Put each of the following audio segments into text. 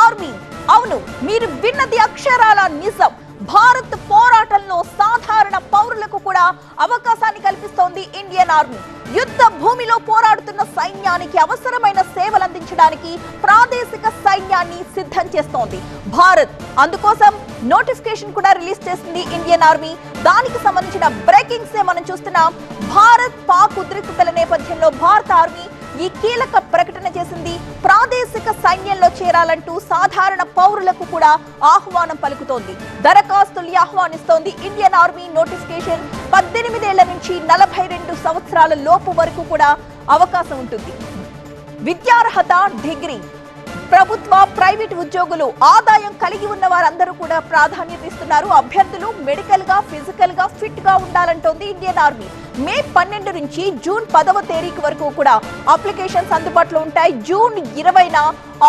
Army అవును మీరు విన్నది అక్షరాల నిజం. భారత్ పోరాటంలో సాధారణ పౌరులకు కూడా అవకాశాన్ని కల్పిస్తోంది ఇండియన్ ఆర్మీ. యుద్ధ భూమిలో పోరాడుతున్న సైన్యానికి అవసరమైన సేవలు అందించడానికి ప్రాదేశిక సైన్యాన్ని సిద్ధం చేస్తోంది భారత్. అందుకోసం నోటిఫికేషన్ కూడా రిలీజ్ చేసింది ఇండియన్ ఆర్మీ. దానికి సంబంధించిన బ్రేకింగ్స్ మనం చూస్తున్నాం. భారత్ పాక్ ఉద్రిక్తతల నేపథ్యంలో భారత ఆర్మీ ఈ కీలక ప్రకటన చేసింది. ప్రాదేశిక సైన్యంలో చేరాలంటూ సాధారణ పౌరులకు కూడా ఆహ్వానం పలుకుతోంది. దరఖాస్తుల్ని ఆహ్వానిస్తోంది ఇండియన్ ఆర్మీ. నోటిఫికేషన్ 18 ఏళ్ల నుంచి 42 సంవత్సరాల లోపు వరకు కూడా అవకాశం ఉంటుంది. విద్యార్హత డిగ్రీ. ప్రభుత్వ ప్రైవేట్ ఉద్యోగులు ఆదాయం కలిగి ఉన్న వారందరూ కూడా ప్రాధాన్యత ఇస్తున్నారు. అభ్యర్థులు మెడికల్ గా ఫిజికల్ గా ఫిట్ గా ఉండాలంటోంది ఇండియన్ ఆర్మీ. మే 12 నుంచి జూన్ 10వ తేదీ వరకు కూడా అప్లికేషన్స్ అందుబాటులో ఉంటాయి. జూన్ 20న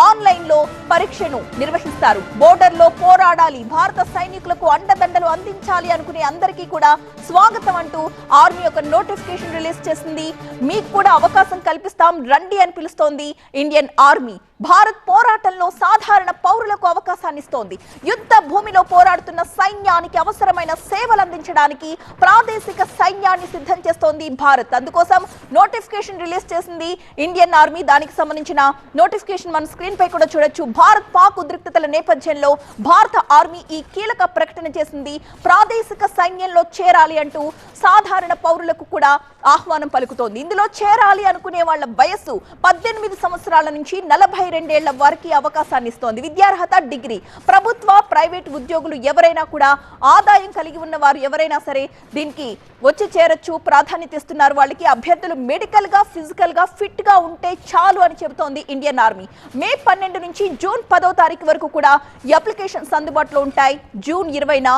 ఆన్లైన్ లో పరీక్షను నిర్వహిస్తారు. బోర్డర్ లో పోరాడాలి, భారత సైనికులకు అండదండలు అందించాలి అనుకునే అందరికీ కూడా స్వాగతం అంటూ ఆర్మీ ఒక నోటిఫికేషన్ రిలీజ్ చేసింది. మీకు కూడా అవకాశం కల్పిస్తాం రండి అని పిలుస్తోంది ఇండియన్ ఆర్మీ. భారత్ పోరాటంలో సాధారణ పౌరులకు అవకాశాన్ని ఇస్తోంది. యుద్ధ భూమిలో పోరాడుతున్న సైన్యానికి అవసరమైన సేవలు అందించడానికి ప్రాదేశిక సైన్యాన్ని సిద్ధం చేస్తోంది భారత్. అందుకోసం నోటిఫికేషన్ రిలీజ్ చేసింది ఇండియన్ ఆర్మీ. దానికి సంబంధించిన నోటిఫికేషన్ మన స్క్రీన్ పై కూడా చూడొచ్చు. భారత్ పాక్ ఉద్రిక్తతల నేపథ్యంలో భారత ఆర్మీ ఈ కీలక ప్రకటన చేసింది. ప్రాదేశిక సైన్యంలో చేరాలి అంటూ సాధారణ పౌరులకు కూడా ఆహ్వానం పలుకుతోంది. ఇందులో చేరాలి అనుకునే వాళ్ళ వయస్సు 18 సంవత్సరాల నుంచి 42 ఏళ్ల వరకు అవకాశాన్ని ఇస్తోంది. విద్యార్హత డిగ్రీ. ప్రభుత్వ ప్రైవేట్ ఉద్యోగులు ఎవరైనా కూడా ఆదాయం కలిగి ఉన్న వారు ఎవరైనా సరే దీనికి వచ్చి చేరొచ్చు. ప్రాధాన్యత ఇస్తున్నారు వాళ్ళకి. అభ్యర్థులు మెడికల్ గా ఫిజికల్ గా ఫిట్ గా ఉంటే చాలు అని చెబుతోంది ఇండియన్ ఆర్మీ. మే 12 నుంచి జూన్ 10వ తారీఖు వరకు కూడా ఈ అప్లికేషన్స్ అందుబాటులో ఉంటాయి. జూన్ 20న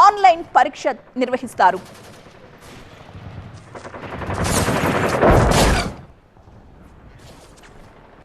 ఆన్లైన్ పరీక్ష నిర్వహిస్తారు.